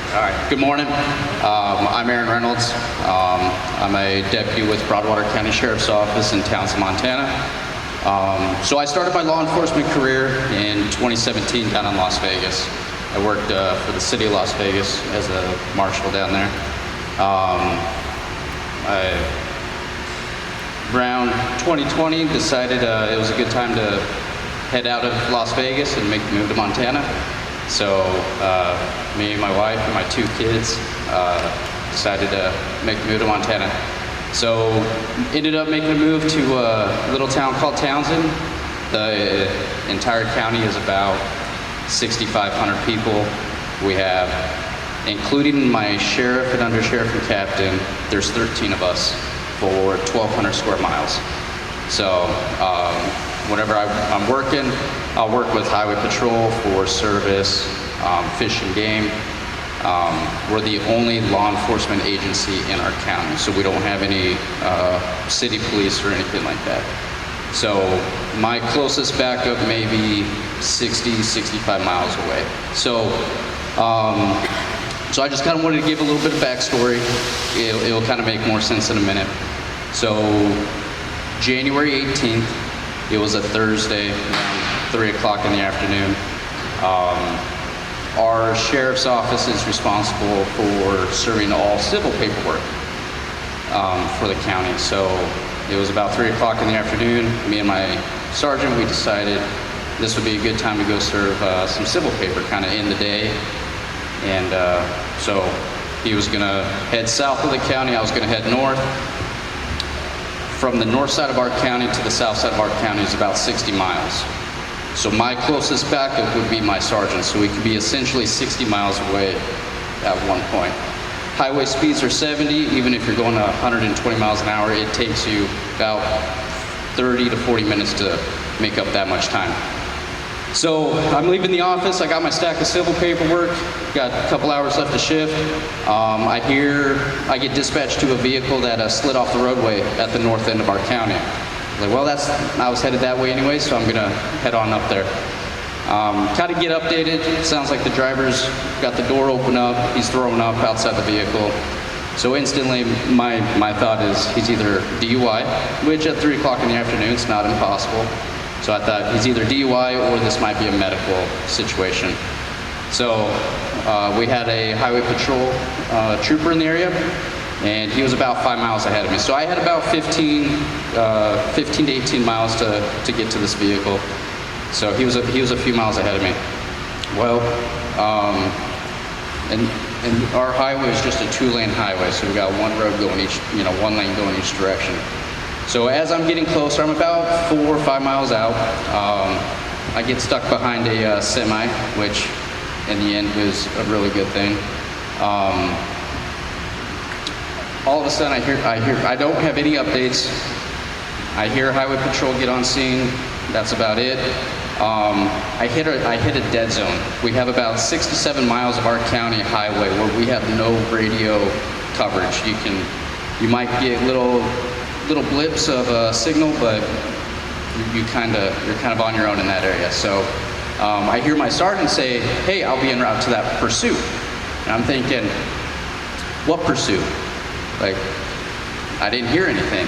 All right, good morning. I'm Aaron Reynolds. I'm a deputy with Broadwater County Sheriff's Office in Townsend, Montana. So I started my law enforcement career in 2017 down in Las Vegas. I worked for the city of Las Vegas as a marshal down there. Around 2020, decided it was a good time to head out of Las Vegas and make the move to Montana. So me, my wife, and my 2 kids decided to make the move to Montana. So ended up making a move to a little town called Townsend. The entire county is about 6,500 people. We have, including my sheriff and undersheriff and captain, there's 13 of us for 1,200 square miles. So whenever I'm working, I'll work with Highway Patrol for service, fish and game. We're the only law enforcement agency in our county, so we don't have any city police or anything like that. So my closest backup may be 60, 65 miles away. So I just kind of wanted to give a little bit of backstory. It'll kind of make more sense in a minute. So January 18th, it was a Thursday, around 3 o'clock in the afternoon. Our sheriff's office is responsible for serving all civil paperwork for the county. So it was about 3 o'clock in the afternoon. Me and my sergeant, we decided this would be a good time to go serve some civil paper, kind of in the day. And so he was gonna head south of the county, I was gonna head north. From the north side of our county to the south side of our county is about 60 miles. So my closest backup would be my sergeant, so we could be essentially 60 miles away at one point. Highway speeds are 70, even if you're going 120 miles an hour, it takes you about 30 to 40 minutes to make up that much time. So I'm leaving the office, I got my stack of civil paperwork, got a couple hours left to shift. I get dispatched to a vehicle that slid off the roadway at the north end of our county. Like, well, I was headed that way anyway, so I'm gonna head on up there. Kind of get updated. Sounds like the driver's got the door open up, he's throwing up outside the vehicle. So instantly, my thought is he's either DUI, which at 3 o'clock in the afternoon, it's not impossible. So I thought he's either DUI or this might be a medical situation. So we had a highway patrol trooper in the area, and he was about 5 miles ahead of me. So I had about 15 to 18 miles to get to this vehicle. So he was a few miles ahead of me. Well, and our highway is just a 2-lane highway, so we got one road going one lane going each direction. So as I'm getting closer, I'm about 4 or 5 miles out. I get stuck behind a semi, which in the end was a really good thing. All of a sudden I don't have any updates. I hear Highway Patrol get on scene. That's about it. I hit a dead zone. We have about 6 to 7 miles of our county highway where we have no radio coverage. You might get little blips of signal, but you're kind of on your own in that area. So I hear my sergeant say, "Hey, I'll be en route to that pursuit." And I'm thinking, what pursuit? Like, I didn't hear anything.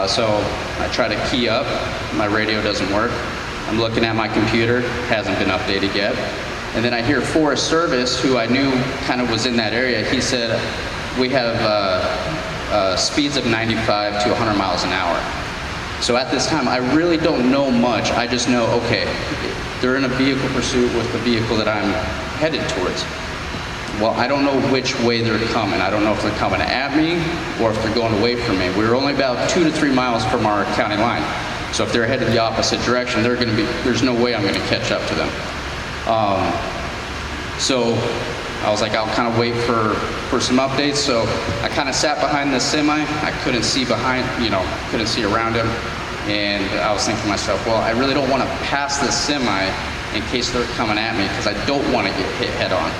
So I try to key up, my radio doesn't work. I'm looking at my computer, hasn't been updated yet. And then I hear Forest Service, who I knew kind of was in that area. He said, we have speeds of 95 to 100 miles an hour. So at this time, I really don't know much. I just know, okay, they're in a vehicle pursuit with the vehicle that I'm headed towards. Well, I don't know which way they're coming. I don't know if they're coming at me or if they're going away from me. We're only about 2 to 3 miles from our county line. So if they're headed the opposite direction, there's no way I'm going to catch up to them. So I was like, I'll kind of wait for some updates. So I kind of sat behind the semi. I couldn't see couldn't see around him. And I was thinking to myself, well, I really don't want to pass this semi in case they're coming at me because I don't want to get hit head on.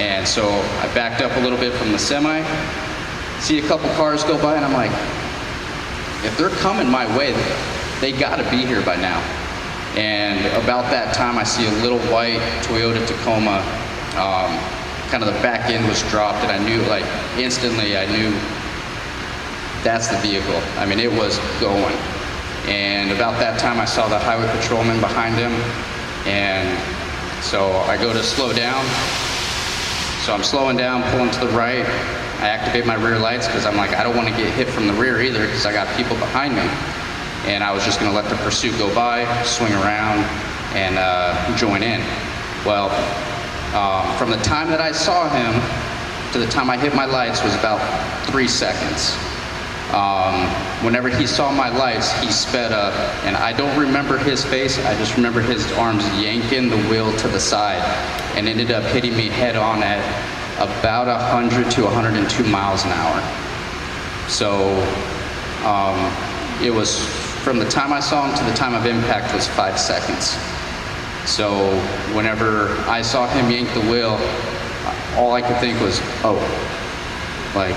And so I backed up a little bit from the semi, see a couple cars go by, and I'm like, if they're coming my way, they gotta be here by now. And about that time, I see a little white Toyota Tacoma kind of the back end was dropped, and I knew, like, instantly I knew that's the vehicle. I mean, it was going. And about that time, I saw the highway patrolman behind him, and so I go to slow down. So I'm slowing down, pulling to the right. I activate my rear lights because I'm like, I don't want to get hit from the rear either because I got people behind me. And I was just going to let the pursuit go by, swing around, and join in. Well, from the time that I saw him to the time I hit my lights was about 3 seconds. Whenever he saw my lights, he sped up, and I don't remember his face, I just remember his arms yanking the wheel to the side, and ended up hitting me head on at about 100 to 102 miles an hour. So it was, from the time I saw him to the time of impact was 5 seconds. So whenever I saw him yank the wheel, all I could think was, oh, like,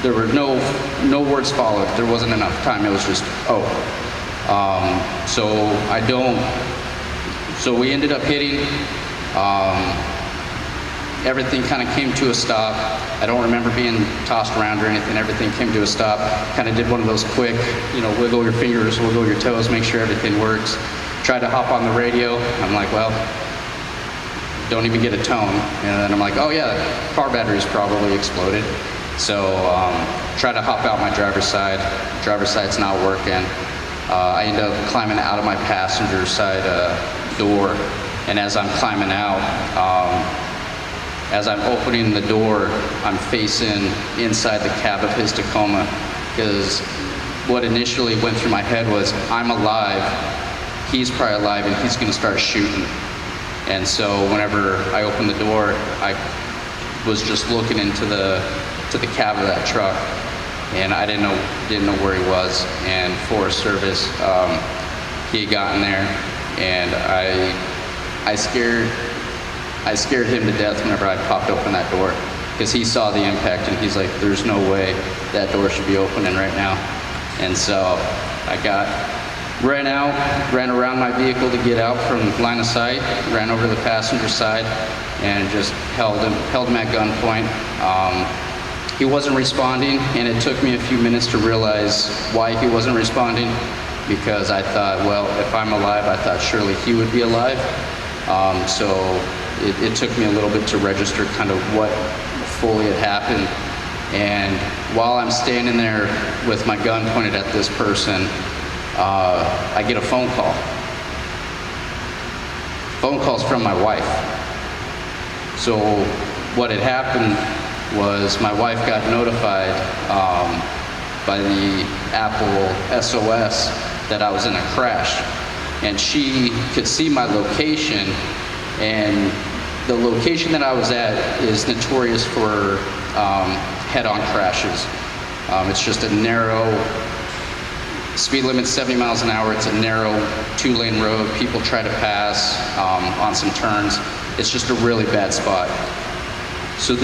there were no words followed. There wasn't enough time. It was just, oh. So we ended up hitting. Everything kind of came to a stop. I don't remember being tossed around or anything. Everything came to a stop. Kind of did one of those quick, wiggle your fingers, wiggle your toes, make sure everything works. Tried to hop on the radio. I'm like, well, don't even get a tone. And then I'm like, oh yeah, car battery's probably exploded. So try to hop out my driver's side. Driver's side's not working. I end up climbing out of my passenger side door. And as I'm climbing out, as I'm opening the door, I'm facing inside the cab of his Tacoma, because what initially went through my head was, I'm alive, he's probably alive, and he's gonna start shooting. And so whenever I opened the door, I was just looking into the cab of that truck, and I didn't know where he was. And Forest Service, he had gotten there, and I scared him to death whenever I popped open that door, because he saw the impact and he's like, there's no way that door should be opening right now. And so I ran around my vehicle to get out from line of sight, ran over to the passenger side, and just held him at gunpoint. He wasn't responding, and it took me a few minutes to realize why he wasn't responding, because I thought, well, if I'm alive, I thought surely he would be alive. So it took me a little bit to register kind of what fully had happened. And while I'm standing there with my gun pointed at this person, I get a phone call. Phone call's from my wife. So what had happened was my wife got notified by the Apple SOS that I was in a crash, and she could see my location, and the location that I was at is notorious for head-on crashes. It's just a narrow, speed limit 70 miles an hour. It's a narrow 2-lane road. People try to pass on some turns. It's just a really bad spot. So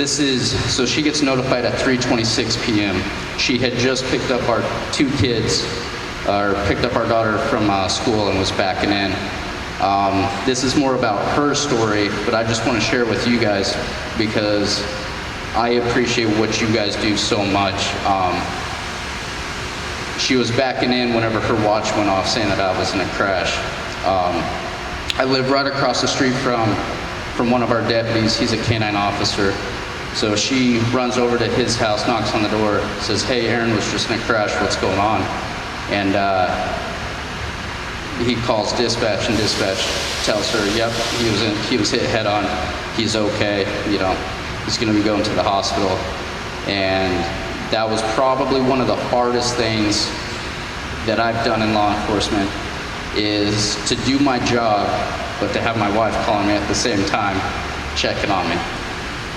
she gets notified at 3:26 p.m. She had just picked up our 2 kids, or picked up our daughter from school and was backing in. This is more about her story, but I just want to share it with you guys because I appreciate what you guys do so much. She was backing in whenever her watch went off, saying that I was in a crash. I live right across the street from one of our deputies. He's a canine officer. So she runs over to his house, knocks on the door, says, hey, Aaron was just in a crash, what's going on? And he calls dispatch, and dispatch tells her, yep, he was hit head on, he's okay, he's gonna be going to the hospital. And that was probably one of the hardest things that I've done in law enforcement, is to do my job, but to have my wife calling me at the same time, checking on me.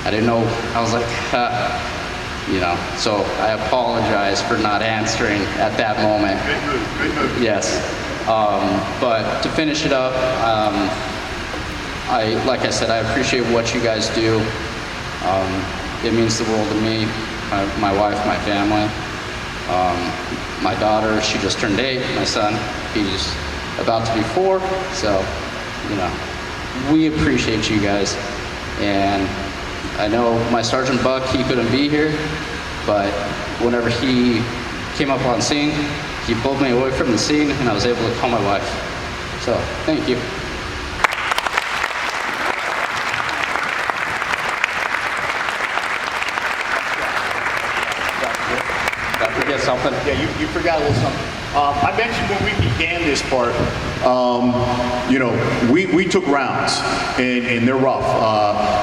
I didn't know, I was like, so I apologize for not answering at that moment. Great move. Yes. But to finish it up, like I said, I appreciate what you guys do. It means the world to me, my wife, my family. My daughter, she just turned 8. My son, he's about to be 4. So, we appreciate you guys. And I know my Sergeant Buck, he couldn't be here, but whenever he came up on scene, he pulled me away from the scene and I was able to call my wife. So, thank you. Did I forget something? Yeah, you forgot a little something. I mentioned when we began this part, you know, we took rounds, and they're rough.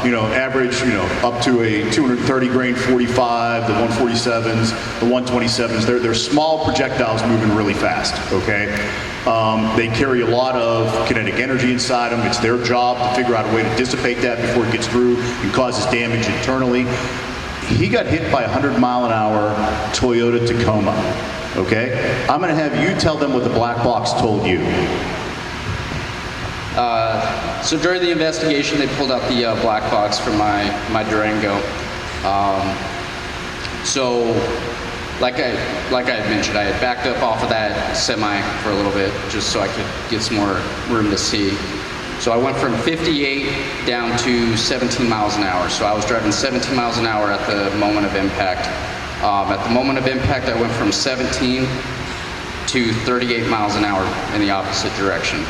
You know, average, you know, up to a 230 grain 45, the 147s, the 127s. They're small projectiles moving really fast. Okay, they carry a lot of kinetic energy inside them. It's their job to figure out a way to dissipate that before it gets through and causes damage internally. He got hit by a 100-mile-an-hour Toyota Tacoma, okay? I'm gonna have you tell them what the black box told you. So during the investigation, they pulled out the black box from my Durango. So, like I had mentioned, I had backed up off of that semi for a little bit, just so I could get some more room to see. So I went from 58 down to 17 miles an hour. So I was driving 17 miles an hour at the moment of impact. At the moment of impact, I went from 17 to 38 miles an hour in the opposite direction.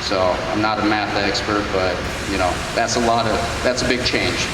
So I'm not a math expert, but you know, that's a big change.